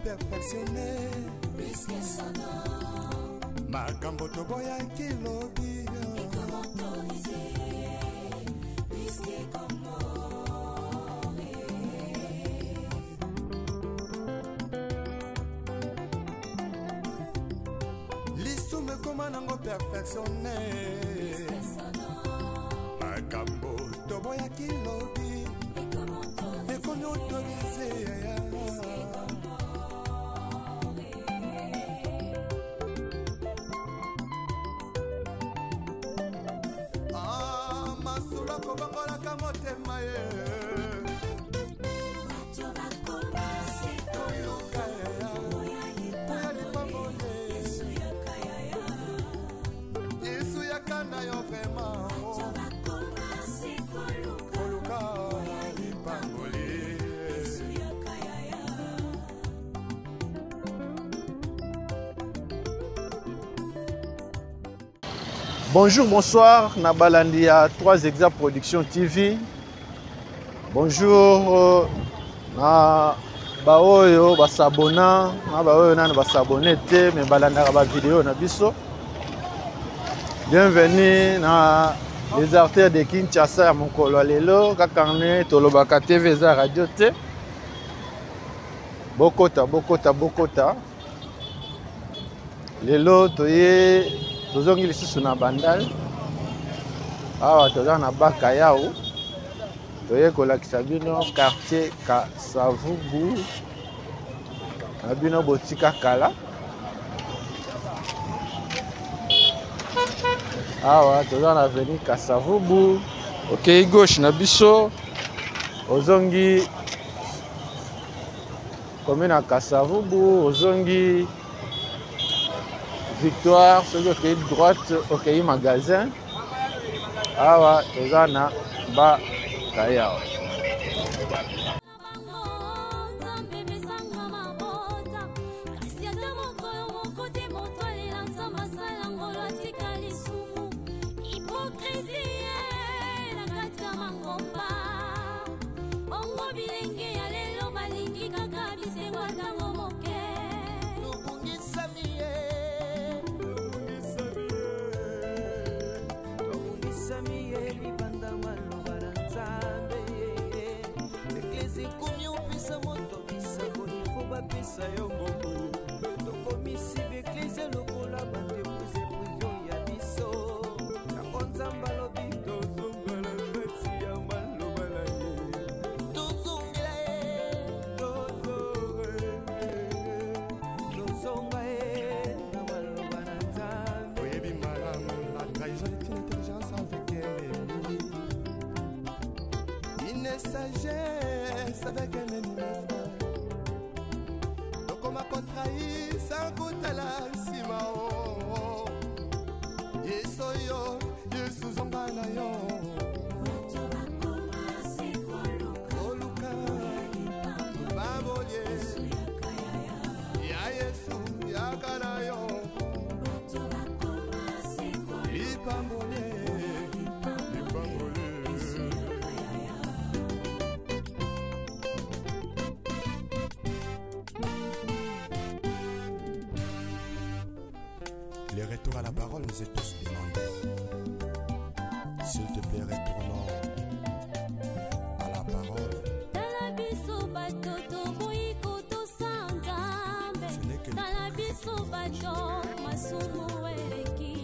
perfectionné. Puisque son nom, Makambo toboya kilobi. et comment autoriser, puisque comment. L'issue me commande en perfectionné. Puisque son nom, Makambo toboya kilobi. et comment Et qu'on autorise. Ah, masula kobangola kamotema ye. bato bakomase koluka, oya lipambole, Yesu yakayaya. Yesu yakana yo vraiment. Bato bakomase koluka, Koluka lipamboli. Yesu yakayaya. Bonjour, bonsoir, Nabalandia 3 Exa Production TV. Bonjour, na baoyo basabona, na baoyo nana basabone te, mais balandaka ba vidéo na biso. Bienvenue na les artères de Kinshasa ya mokolo lelo, kakane tolobaka TV za radio te. Bokota, bokota, bokota. Lelo toye tozongi lisusu na bandal awa toza na Bakayao toye kolakisa bino quartier Kasavubu na bino botika kala awa toza na avenue Kasavubu okei gauche na biso ozongi commune ya Kasavubu ozongi Victoire, celui qui est droite, ok, magasin. Awa, Tozana, Bakayao. Sagesse avec un ennemi frère. Donc on m'a contrahi sans goûter la simao. Yesoyo, Yesu zombana yo. Bato bakomase koluka, Bambolye, Yesu yakayaya. ya Yesu yakana yo. Bato bakomase koluka, Lipambole, lipambole. Les retours à la parole nous est tous demandés. S'il te plaît, retournons à la parole. tala biso bato toboyiko tosanzambe, tala biso bato masumu eleki,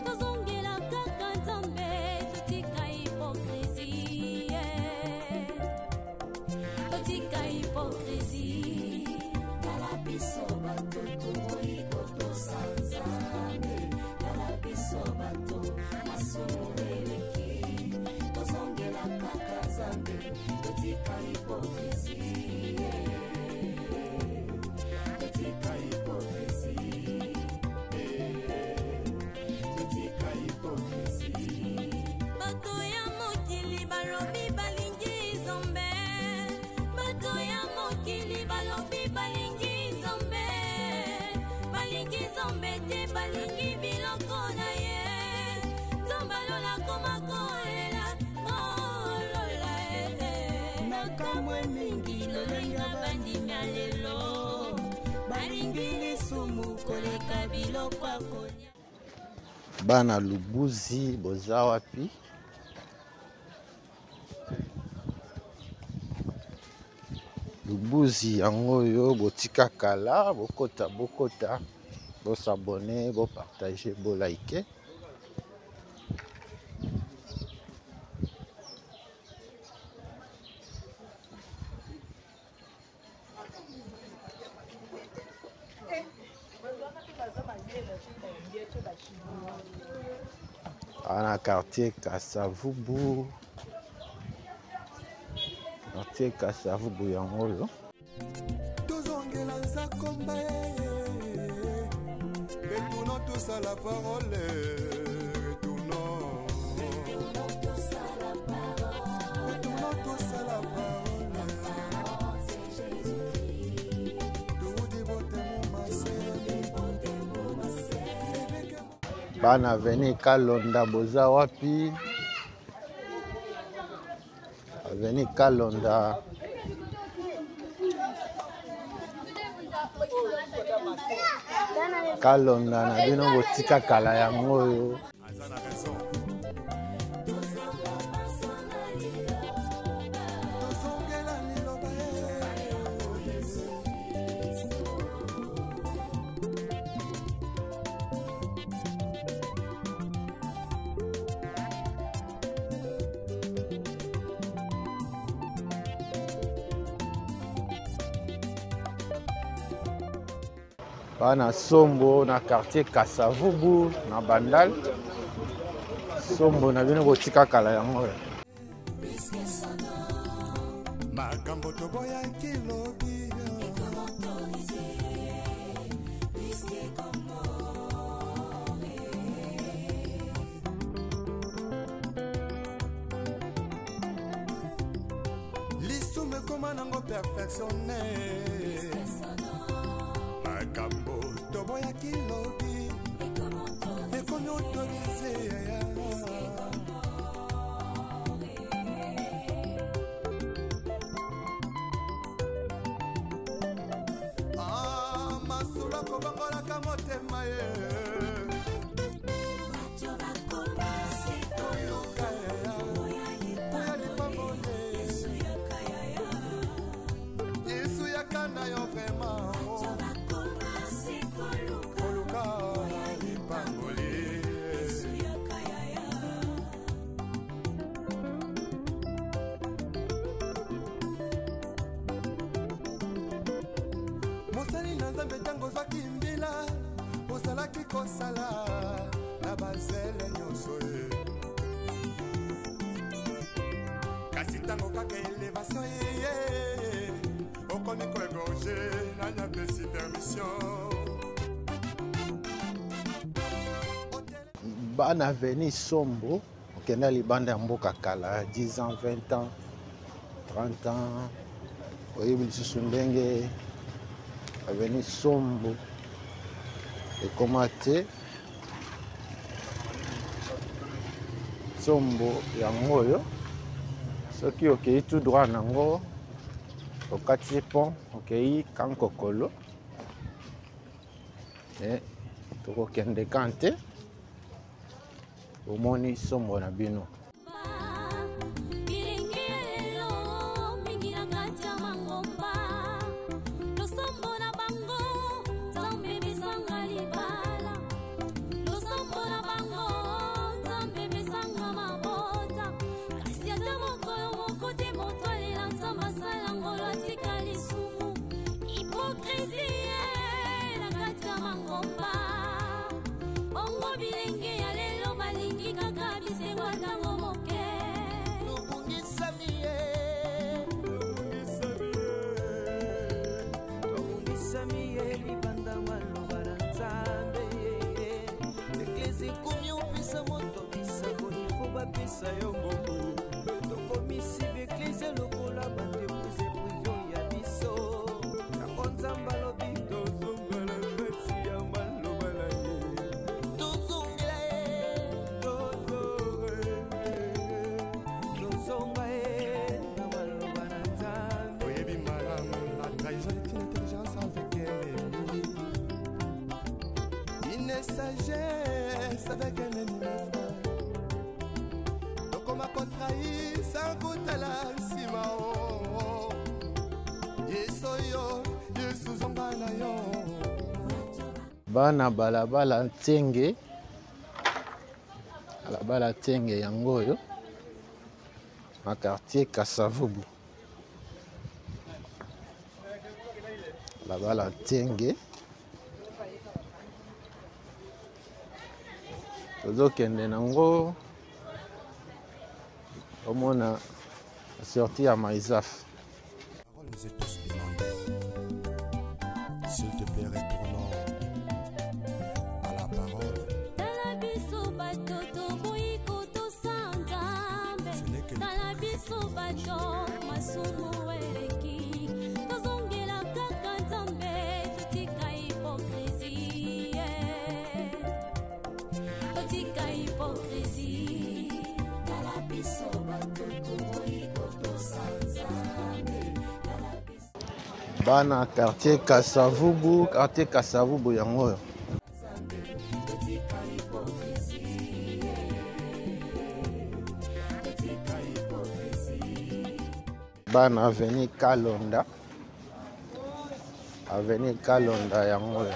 tozongela kaka nzambe, totika hypocrisie, totika hypocrisie. Tala biso bato toboyiko tosanzambe, tala biso bato masumu eleki, tozongela kaka nzambe, totika hypocrisie, totika hypocrisie, totika hypocrisie. Bato ya mokili balobi balingi nzambe, bato ya mokili balobi balingi nzambe, balingi nzambe te balingi biloko na ye, nzambe alola koma kolela olola nakamwe mingi lolenga bandimya lelo Bana Lubuzi boza wapi? Lubuzi yango yo botika kala bokota bo s'abonner, bo partager, bo liker. Ana quartier Kasavubu. Quartier Kasavubu yango yo. Tozongela nzakomba retournons tous à la parole. Retournons tous à la parole. Retournons tous à la parole. C'est Jésus-Christ. Tout dévotement ma sœur. Bana veni Kalonda boza wapi? Veni Kalonda. Kalonda na bino botika kala yango yo. Bana Sombo na quartier Kasavubu na Bandal. Sombo na bino botika kala yango. Makambo toboya kilobi. Lisume koma nango perfectionné. Makambo toboya kilobi. Ekomi autorisé. Masula kobangola kamotema ye. Yesu yakana yo vraiment. Mosali na Nzambe tango zwaki mbila osalaki kosala na bazele nyonso ye kasi tango kaka elevation ye okomi koegorge na nyapesi permission. Bana veni Sombo okenda libanda ya mboka kala 10 ans, 20 ans, 30 ans. Oyebi lisusu ndenge aveni Sombo ekoma te. Sombo yango oyo soki okei tout droit nango okati pont okei Kankokolo tokokende kante omoni Sombo na bino. Une sagesse avec un ennemi. Donc on m'a contrahi sans goûter la simao. Yesoyo, Yesu zombana yo. Bana balabala ntenge. Balabala ntenge yango yo. Na quartier Kasavubu. Balabala ntenge. Tozokende nango omona sorti ya Maizaf. Parole nous est tous demandée. S'il te plaît, retournons à la parole. Bana quartier Kasavubu yango yo. Bana avenue Kalonda yango yo.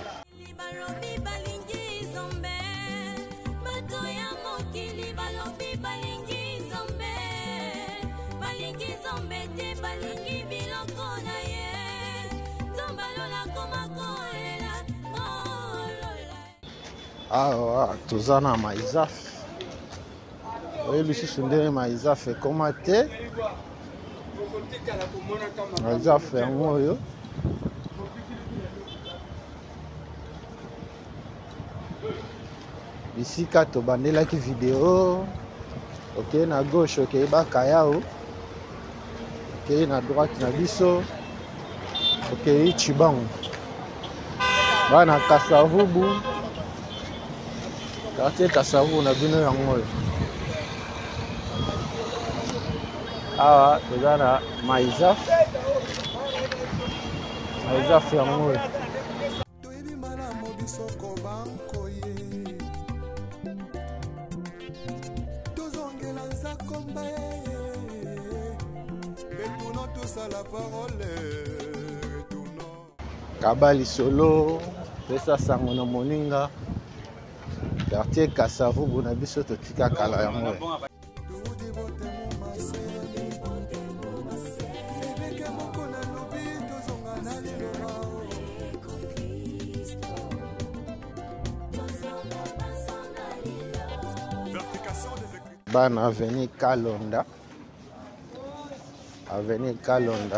Ah, tozana Maizaf. Oui, le sunde Maizaf comment te? Maizaf yango yo. Bisika to bandela ki vidéo. OK, na gauche OK ba kayao. OK, na droite na biso. OK, Chibangu. Bana Kasavubu. Quartier Kasavubu na bino yango yo. Ah, tozana Maizaf. Maizaf yango yo. Toyebi malamu biso kobanko ye. Tozongela nzakomba ye. Retournons tous à la parole. Retournons. Kabali solo, pesa sango na moninga. Quartier Kasavubu na biso totika kala yango. Bana avenue Kalonda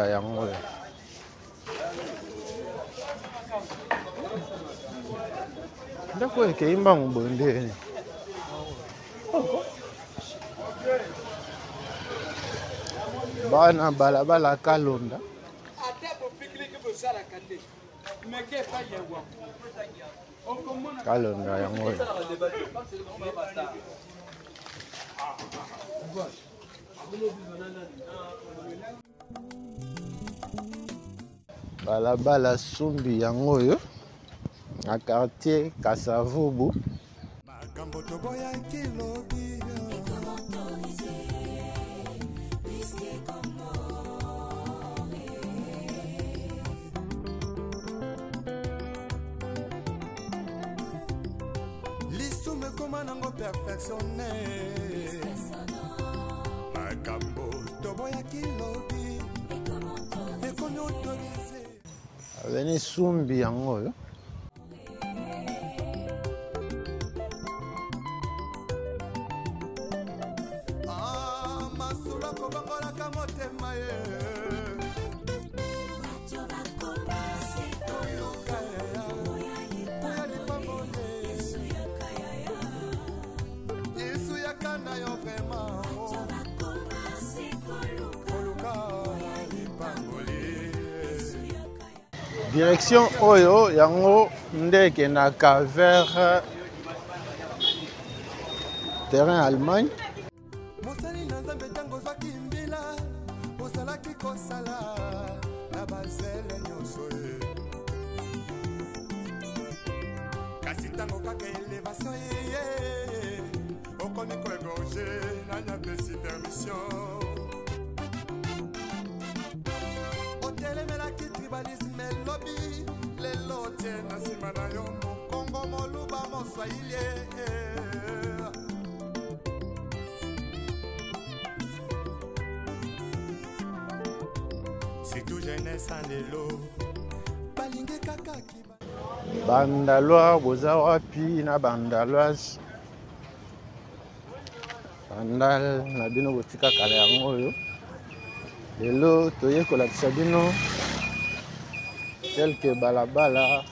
yango yo. Ndako ekeimba mbonde. Bana balabala Kalonda. Kalonda yango yo. Balabala Sumbi yango yo. Na quartier Kasavubu. Makambo toboya kilobi. Lisume koma nango perfectionné. Makambo toboya kilobi. Ekomi autorisé. Avenue Sumbi yango yo. Direction Oyo yango ndeke naka vers terrain Allemagne. Mosali na nzambe tango zwaki mbila osalaki kosala na bazele nyonso ye kasi Tango kaka élévation okomi koégorge nanya pesi permission otelemelaki tribalisme lobi lelo tie na nsima na yo mokongo moluba moswahili surtout jeunesse en lelo balingi kaka bandalwa boza wapi na bandalwase bandal na bino botika kala yango oyo lelo toye kolakisa bino quelque balabala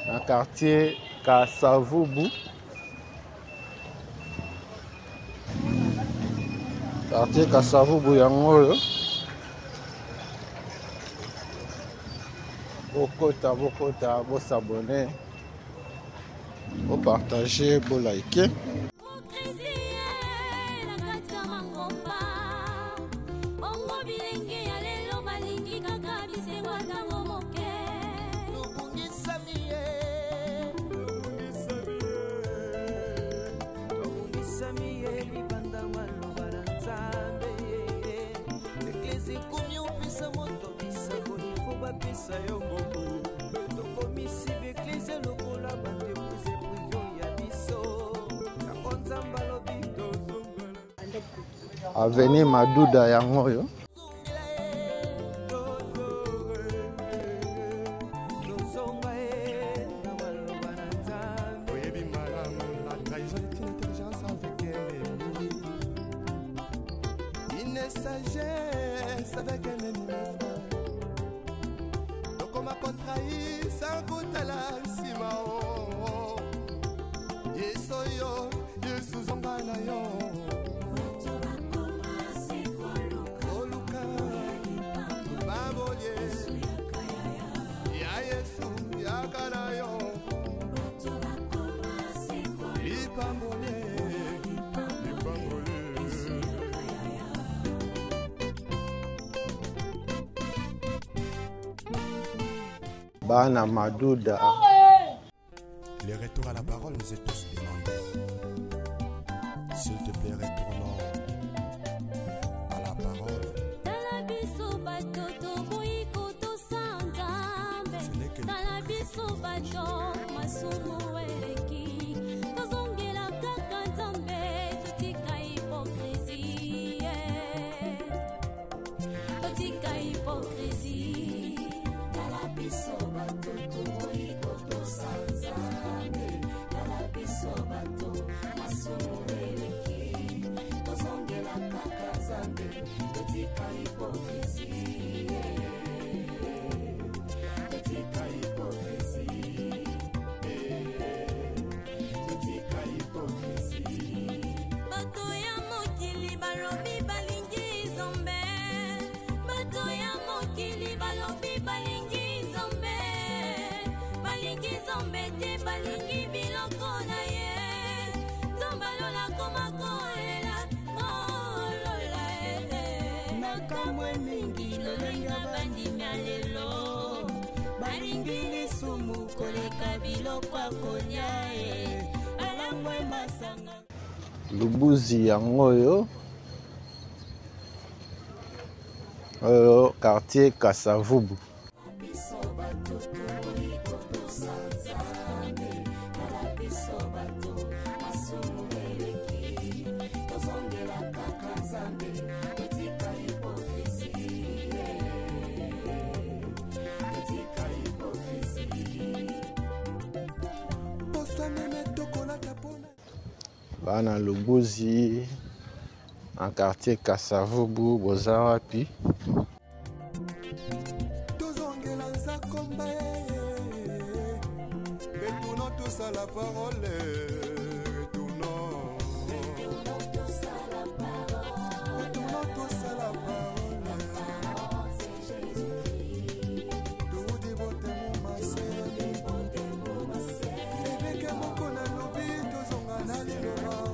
na quartier Kasavubu yango oyo bokota bosabone bopartage bolike Avenue Maduda yango oyo Bana Maduda. Les retours à la parole nous est tous demandé. S'il te plaît, retournons à la parole. Ce n'est que Lubuzi yango oyo quartier Kasavubu. Bana Lubuzi en quartier Kasavubu boza wapi? Retournons tous à la parole. Retournons tous à la parole. Retournons tous à la parole. C'est Jésus-Christ. Tout dévoté mon massé. Avec un mot qu'on a lobby, tous on a allé le rang.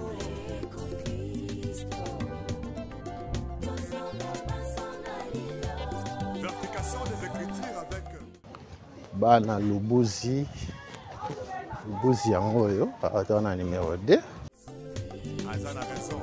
Vertication des écritures avec bana Lubuzi yango oyo ata na numéro 2 Azana raison.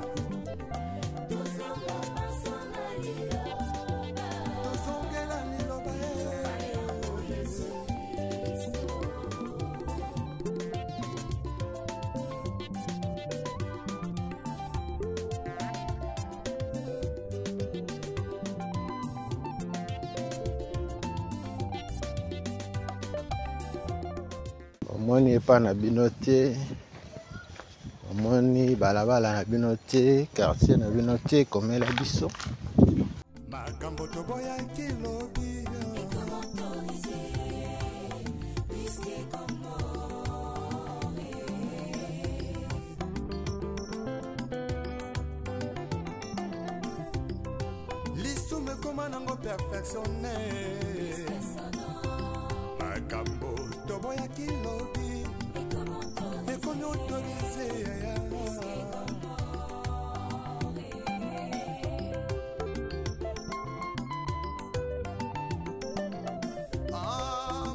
omoni epa na bino te, omoni balabala na bino te, quartier na bino te komela biso. Makambo toboya kilobi lisume koma nango perfectionné. Makambo toboya kilobi ekomi autorisé.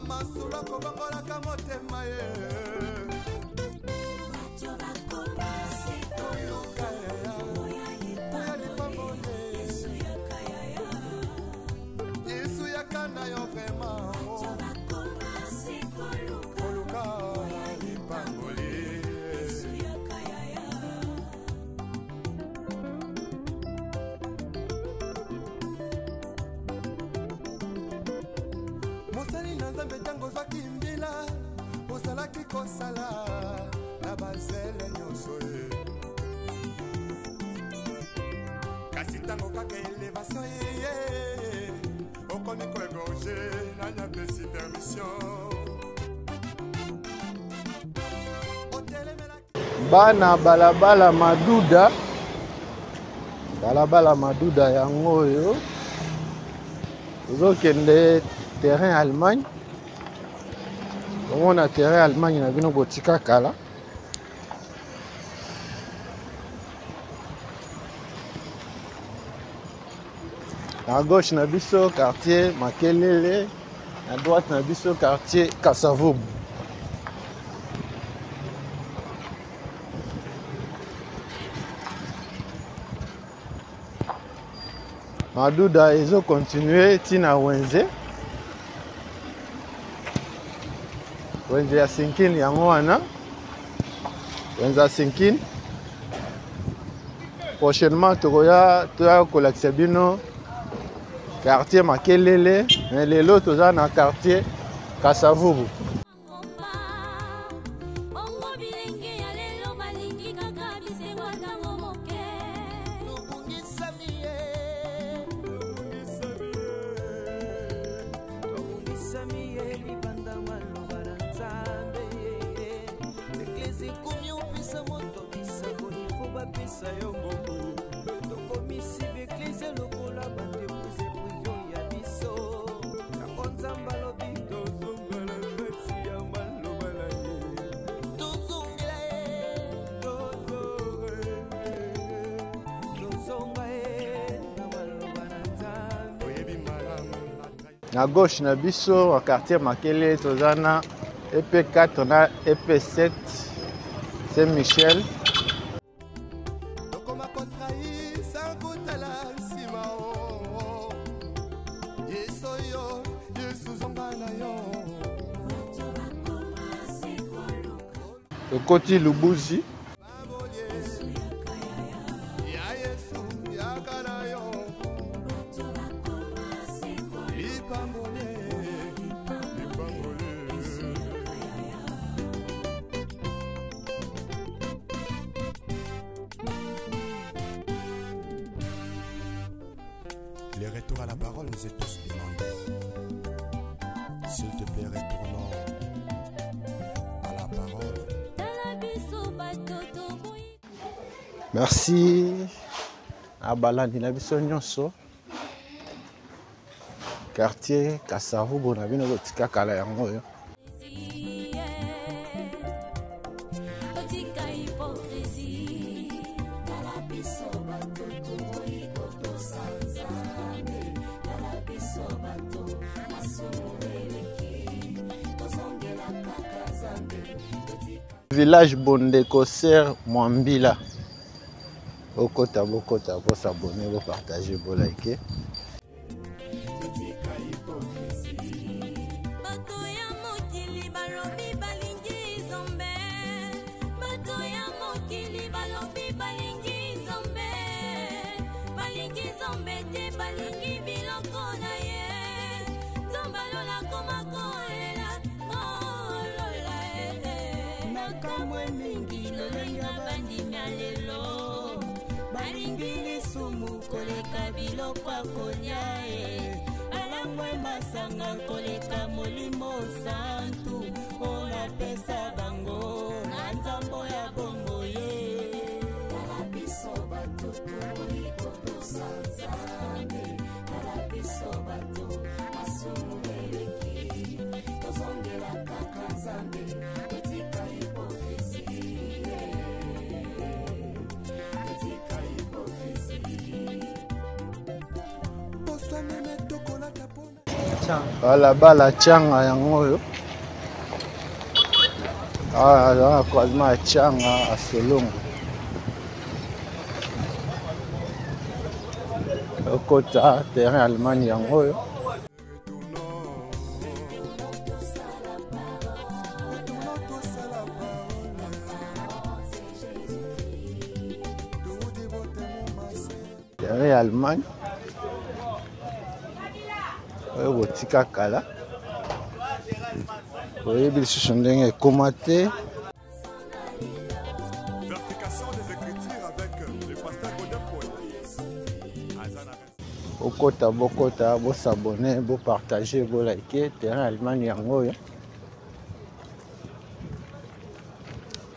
Masula kobangola kamotema ye Yesu yakana yo vema koluka lipangoli mosali na nzambe ntango zwaki mbila ozalaki kosala na bazele nyonso ye kasi ntango kaka elevation ye okomi koegorge nani apesi permission bana balabala maduda yango oyo ozokende terrain Allemagne. On a terrain Allemagne na bino botika kala. À gauche na biso quartier Makelele, à droite na biso quartier Kasavubu. Maduda ezo continuer tina Wenze. Wenze ya Sinkin yango wana. Wenze ya Sinkin. Prochainement toya kolakisa bino quartier Makelele, mais lelo toza na quartier Kasavubu. À gauche na biso au quartier Makele tozana EP4 on a EP7 Saint-Michel. Le côté Lubuzi. Les retours à la parole nous est tous demandés. S'il te plaît, retournons à la parole. Merci. Abalandi na biso nyonso. Quartier Kasavubu na bino botika kala yango yo. Village Bondeko Ser Mwambila. Bokota, bokota, bo s'abonner, bo partager, bo liker. Koleka biloko akolia alangwe masanga koleka molimo santu ona pesa bango na nzambo ya bongo ye kalapiso bato iko sanzame kalapiso bato masumu eleki tozongela kaka nzambe etika hipokrisie etika Voilà bala changa yangoyo. Ah, croisement changa à Solongo. Kota terrain Allemagne yangoyo. Terrain Allemagne. Botika kala. Oui, bien sûr, je commenté. Vérification des écritures avec le pasteur Godin Paul. Bokota, bokota, bo s'abonner, bo partager, bo liker. Terrain Allemagne yangoyo.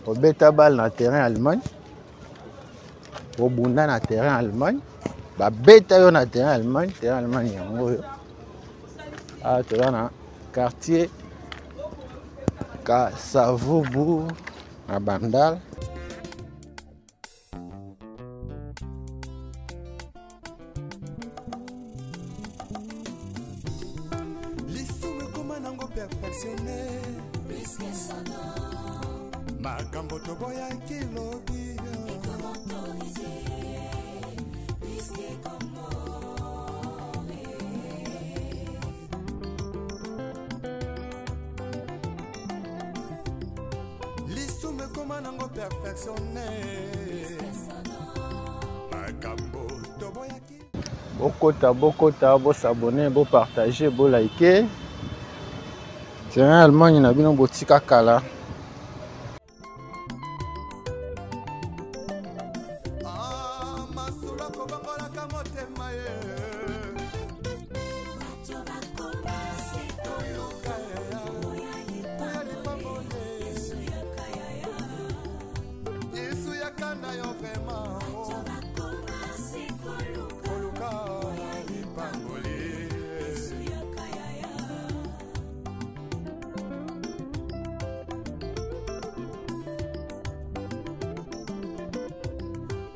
Obeta bal na terrain Allemagne. Obunda na terrain Allemagne. Ba beta yo na terrain Allemagne yangoyo. Ah, tu vas dans le quartier Kasavubu à Bandal. L'issomme comment nango perfectionné. Makambo toboya kilobi. Comment nango perfectionné. Makambo toboyaki. Bokota, bokota, bo s'abonner, bo partager, bo liker. Terrain Allemagne na bino botika kala. Ah, masula kobangola kamotema ye.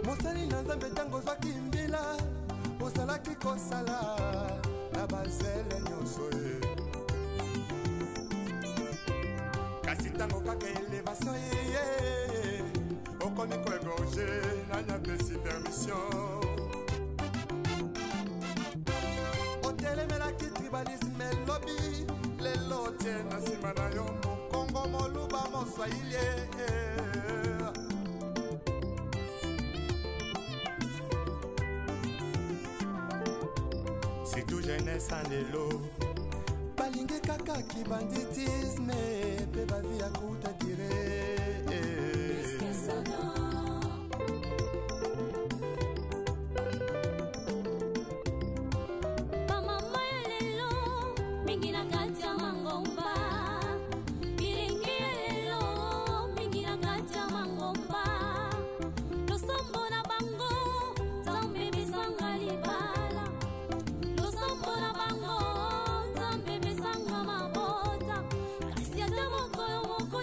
Mosali na nzambe tango zwaki mbila osalaki kosala na bazele nyonso ye kasi tango kaka elevation ye okomi koegorge nanya pesi permission otelemelaki tribalisme elobi lelo tie na nsima na yo mokongo moluba moswahili c'est tout jeunesse en élo balingi kaka kibanditisme pe bavi ya kuta dire Moko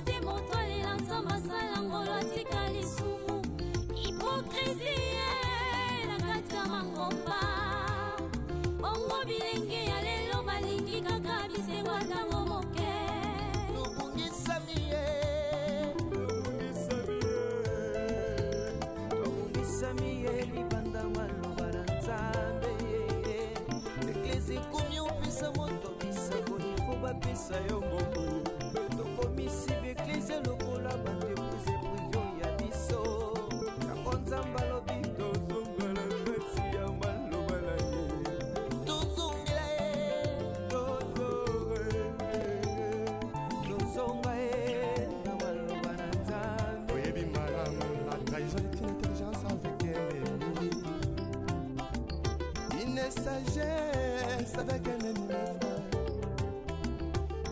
avec un ennemi frère.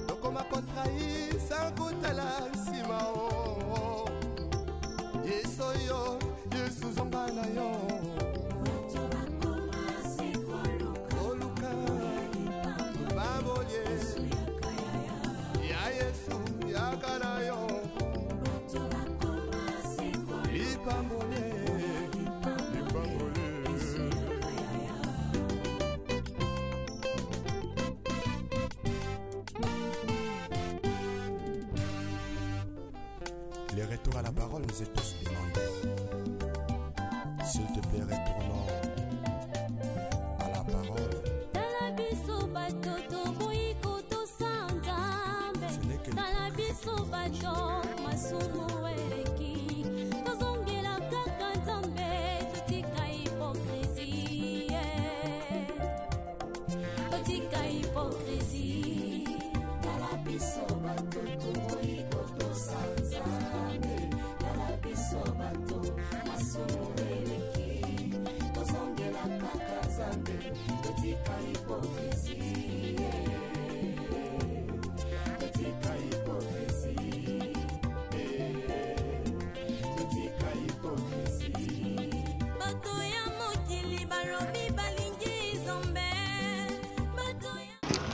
Donc on m'a contrahi sans goûter la simao. Yesoyo, Yesu zongana yo. Oluka, baboye. Ya Yesu, ya kana yo. Lipambole, lipambole. Les retours à la parole nous est tous demandés. S'il te plaît, retournons à la parole.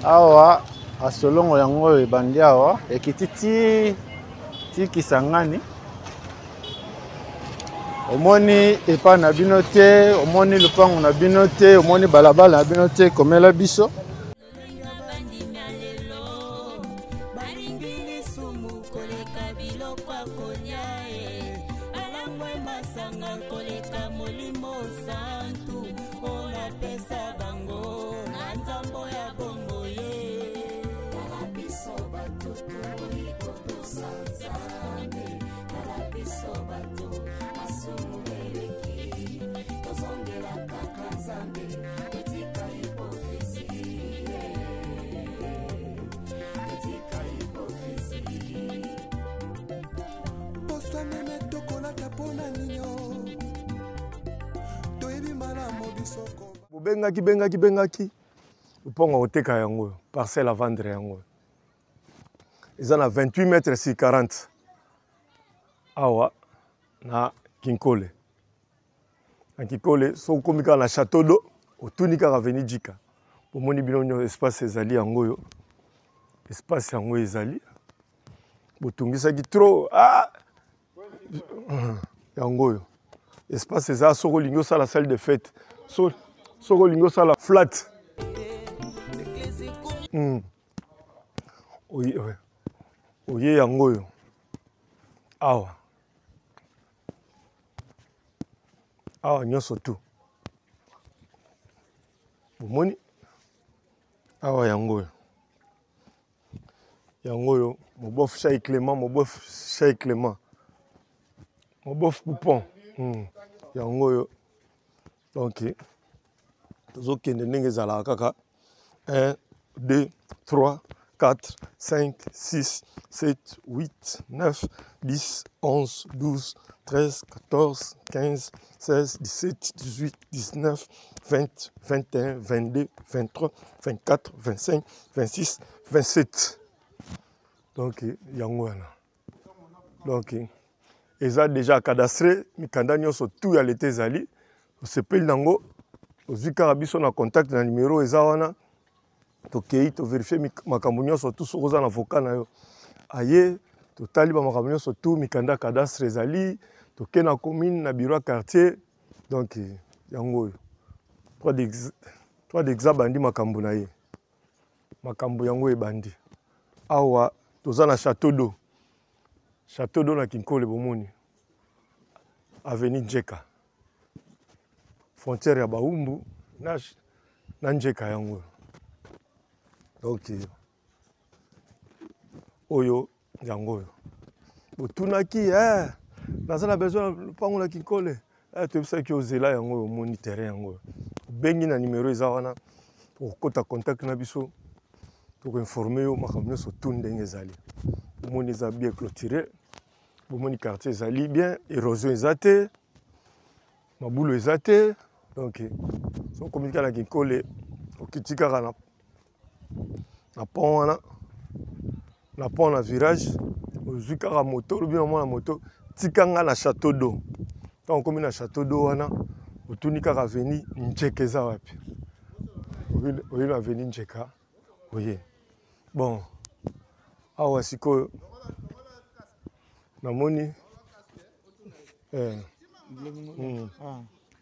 Awa asolongo yango ebandi awa ekiti ti Kisangani. Omoni epa na bino te, omoni lupango na bino te, omoni balabala na bino te komela biso. Bengaki upongo oteka yango parcelle à vendre yango. Ils en a 28 mètres sur 40. Awa na Kinkole. Na Kinkole so komika na château d'eau otunika avenue Djika. Pomoni bino espace ezali yango yo. Espace yango ezali. Botungisa ki trop yango yo. Espace ezali soko lingo sa la salle de fête. Soko lingo sala flat. Oye yango yo. Awa. Awa nyonso tu. Bomoni. Awa yango yo. Yango yo. Mobof Chai Clément, mobof Chai Clément. Mobof Poupon. Yango yo. Donc, ok, 1, 2, 3, 4, 5, 6, 7, 8, 9, 10, 11, 12, 13, 14, 15, 16, 17, 18, 19, 20, 21, 22, 23, 24, 25, 26, 27. Donc, Yangouana. Donc, ils ont déjà cadastré, mais quand ils sont tous à l'été zali, se pèle nango. Aux Karabiso na contact na numéro ezawana to kei to vérifier makambo nyonso tout so za na avocat na yo aye to taliba makambo nyonso tout mikanda cadastre ezali to ke na commune na bureau quartier donc yango trois d'examen bandi makambo na ye makambo yango ebandi awa to za na château d'eau na Kinkole bomoni avenue Djeka frontière ya Baumbu na Njeka yango. Donc oyo yango. Botunaki nazala besoin lupango na Kinkole. Tu sais que ozela yango moni terrain yango. Bengi na numéro eza wana pour kota contact na biso pour informer yo makambo so tundenge ezali. Moni za bien clôturé. Bomoni quartier ezali bien, érosion ezate. Mabulo ezate. Donc, si on communique avec Kinkole, okiti kaka na pont wana na pont na virage ozwi kaka moto olobi na moto tikanga na château d'eau ntango okomi na château d'eau wana otuni kaka aveni Njeka eza wapi oye na aveni Njeka oye bon awa sikoyo namoni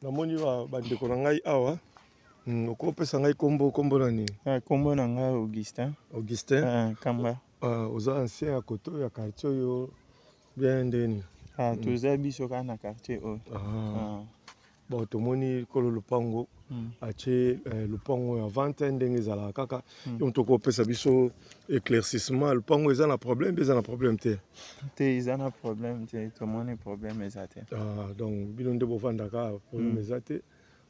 namoni bandeko na ngai awa okopesa ngai kombo na nini? Kombo na ngai Augustin Kamba. Oza ancien ya koto ya quartier oyo bien ndeni? Toza biso kaka na quartier oyo. Bon tomoni kolo lupango atie lupango ya vente ndenge ezalaka kaka yo tokopesa biso éclaircissement lupango eza na problème eza na problème te? Te eza na problème te tomoni problème eza te. Donc bino nde bovandaka problème eza te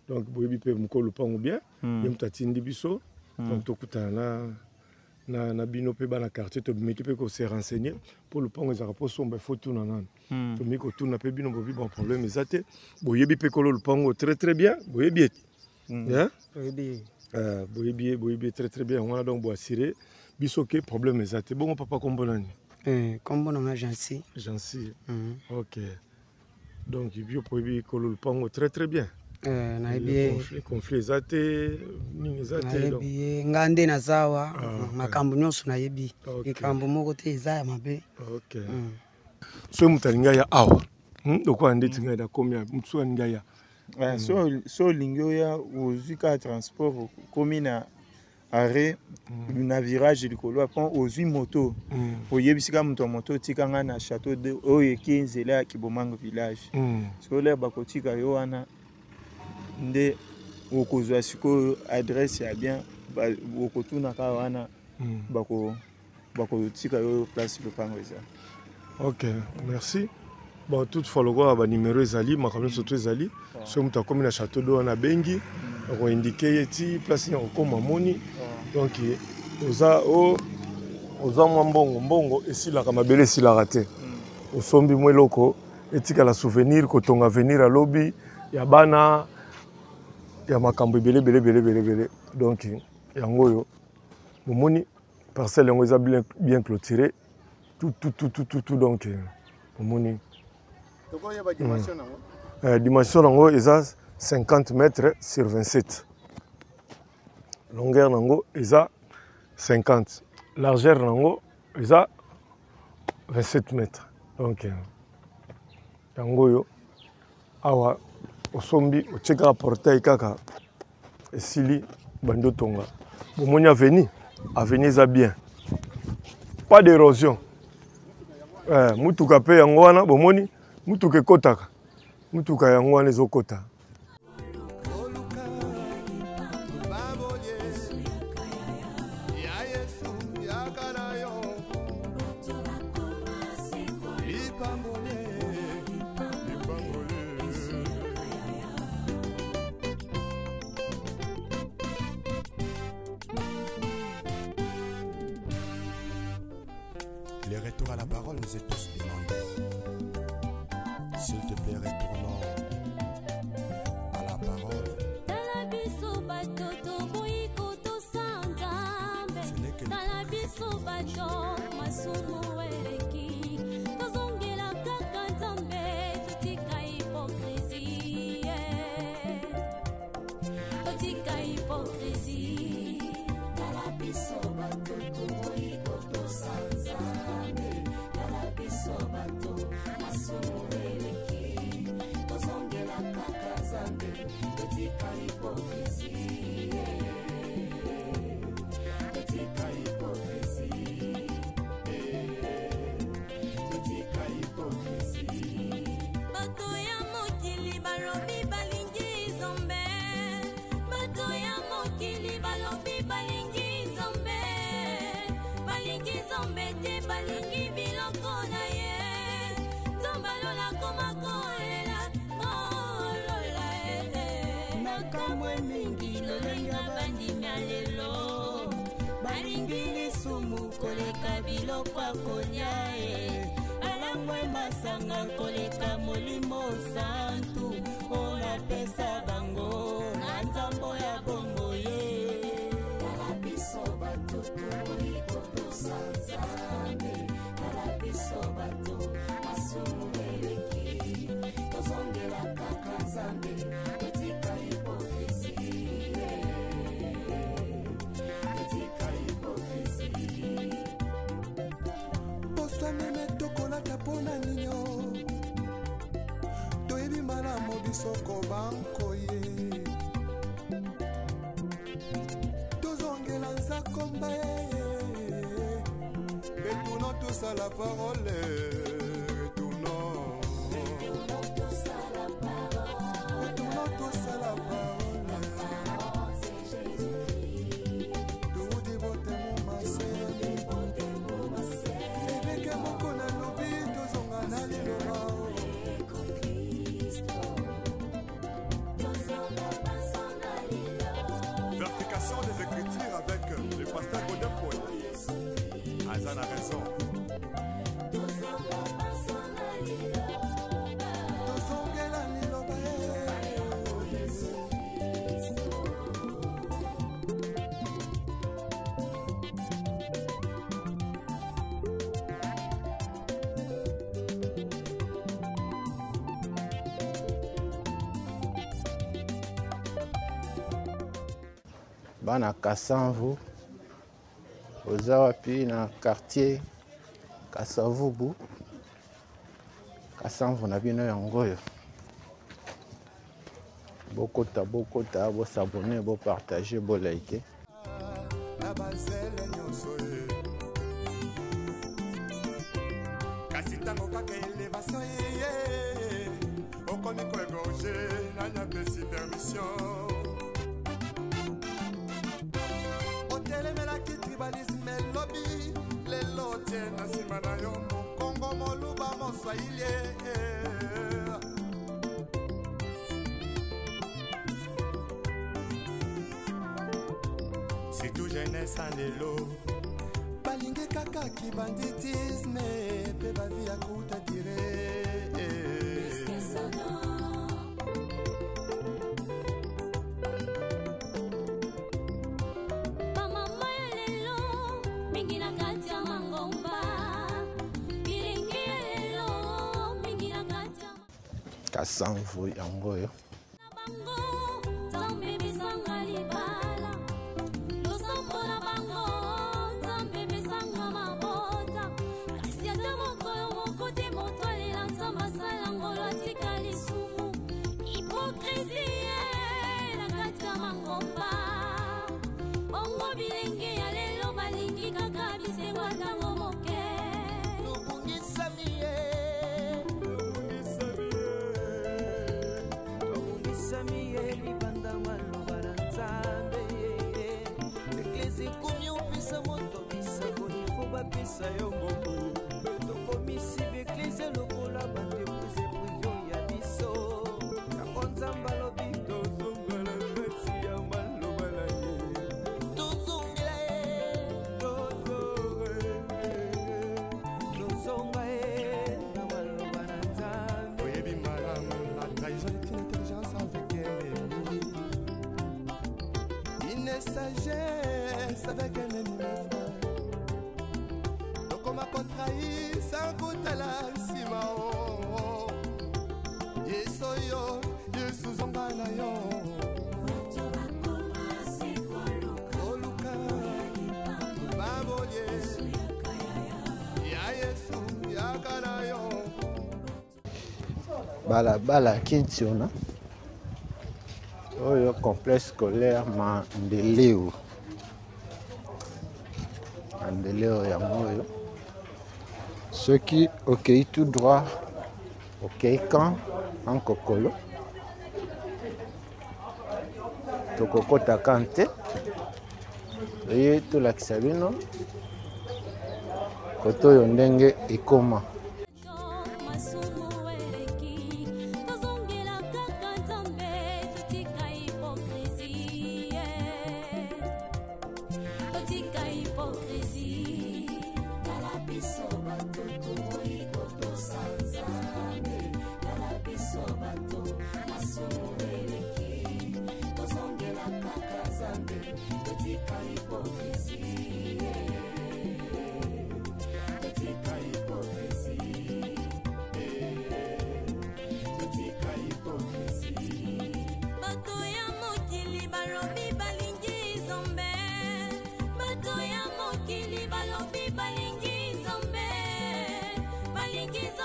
donc boyebi mpe mokolo lupango bien ye moto atindi biso donc tokutana na bino mpe bana quartier tobimiki mpe kose renseigner mpo lupango ezalaka mpo somba ifo tuna nani tomiki kotuna mpe bino bobi bon problème eza te boyebi mpe kolo lupango très bien boyebi ete boyebi très bien wana donc boassire biso ke problème eza te bongo papa kombo nani? Kombo na nga Jansi. Ok donc bio boyebi kolo lupango très bien. Conflit eza te nini eza te nga nde nazawa makambo nyonso nayebi likambo moko te eza ya mabe. So moto alingi aya awa lokola ndeti ngai nakomi motu alingi aya so olingi oya ozwi kaka transport okomi na arrêt na virage likolo apon ozwi moto oyebisika moto ya moto otikanga na château de oyo eki nzela ya Kibomango village so lere bakotika yo wana nde okozwa sikoyo adresse ya bien okotuna kaka wana bakotika yo place lupango eza. Ok merci. Bon toutefois lokola banimero ezali makambo nyonso to ezali so moto akomi na château d'eau wana bengi akoindike ye ti place ya kokoma moni donc oza mwa mbongo esilaka mabele esilaka te osombi mwa eloko etikala souvenir kotonga avenir alobi ya bana ya makambo ebele donc yango oyo momoni parcelle yango eza bien clôturé tout donc momoni dimension nango eza 50 mètres sur 27 longueur nango eza 50 largeur nango eza 27 mètres donc yango oyo awa osombi otie kaka portail kaka esili bando tonga bomoni aveni eza bien pas d'érosion mutuka pe yango wana bomoni mutuka ekotaka mutuka yango wana ezokota. Les retours à la parole nous est tous demandés. S'il te plaît, retournons à la parole. koleka biloko akonya alangwe masanga koleka molimo santu ona pesa bango na nzambo ya bombo ye Soko bankoye tozongela nzakomba retournons tous à la parole retournons tous à la parole c'est Jésus-Christ tout dévoté mon massé éveke moko na lobi tozonga na liloba des Écritures avec le pasteur Godin Poe. Azan a raison. Bana Kasanvu oza wapi na quartier Kasavubu Kasanvu na bino yangoyo bokota bo s'abonner bo partager bo liker kasi tango kaka elevation ye okoni ko égorger na nya pesi permission tribalisme lobby lelo tena nsima na yo mokongo moluba moswahili surtout jeunesse andelo balingi kaka kibanditisme mpe bavi ya kuta dire Kasanvu yangoyo sagesse avec un ennemi frère. Donc on m'a pas trahi sans goûter la cima. Yesoyo, Yesu zongana yo. Oluka, baboye. Ya Yesu, ya kanayo. Bala Kintiona. Oyo complexe scolaire Mandeleo ya moyo. Ceux qui ok tout droit ok quand en kokolo tokokota kante et tout l'axabino koto yo ndenge ekoma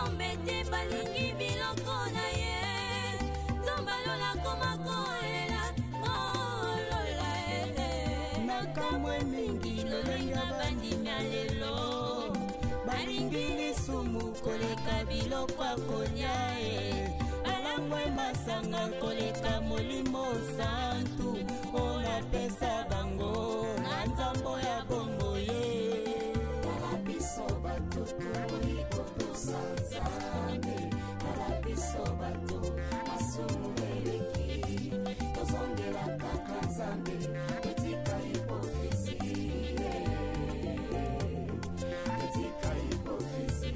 nzambe te balingi biloko na ye tombalola komakolela kolola nakamwe mingi lolenga bandimya lelo balingi lisumu koleka biloko akolia balangwe masanga koleka molimo santu olapesa bango na nzambo ya bongo ye tala biso bato toikotosa nzambe tala biso bato masumu eleki tozongela kaka nzambe etika hipokrisi etika hipokrisi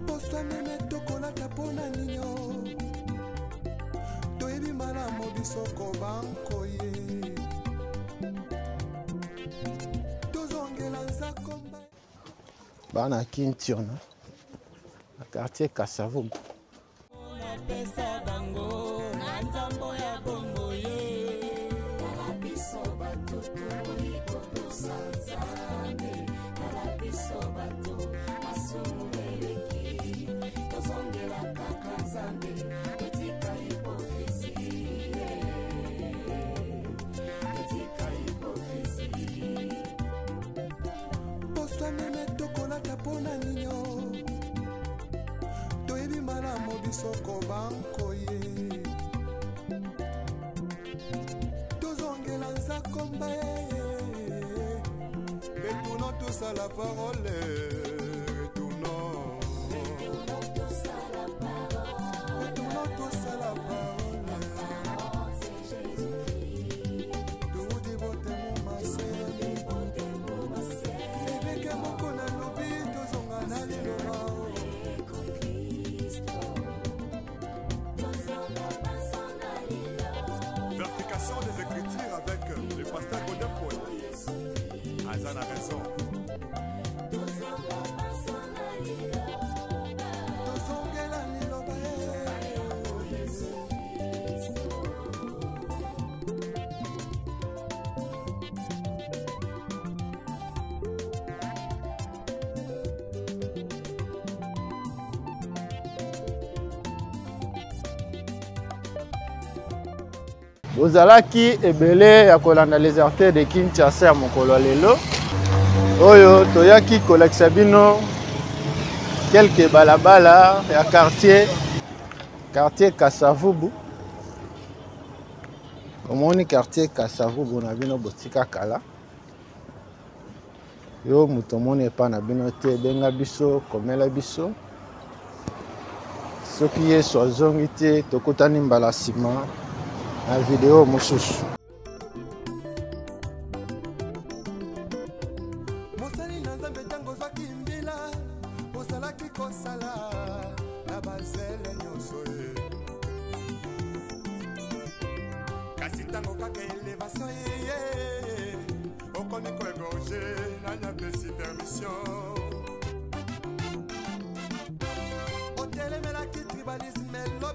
posanene tokolata mpona nino toyebi malamu bisoko bankoye tozongela nzakomba bana kintiona na quartier Kasavubu. olapesa bango na nzambo ya bongo ye tala biso bato toikotosa nzambe tala biso bato masumu eleki tozongela kaka nzambe etika hipokrisi etika hipokrisi posanene tokolata mpona nino toyebi malamu bisoko bankoye tozongela nzakomba retournons tous à la parole retournons tous à la parole tuudi botemo mase eveke moko na lobi tozonga na liloba Vertication des Écritures avec le pasteur Godin Paul. Azan a raison. tozongela liloba bozalaki ebele ya kolanda les artères de Kinshasa ya mokolo ya lelo oyo toyaki kolakisa bino quelques balabala ya quartier Kasavubu. Omoni quartier Kasavubu na bino botika kala yo moto omoni epa na bino te benga biso komela biso soki yesu azongi te tokutani mbala nsima na video mosusu. mosali na nzambe ntango ozwaki mbila ozalaki kosala na bazele nyonso ye kasi ntango kaka elevation ye okomi koegorge nani apesi permission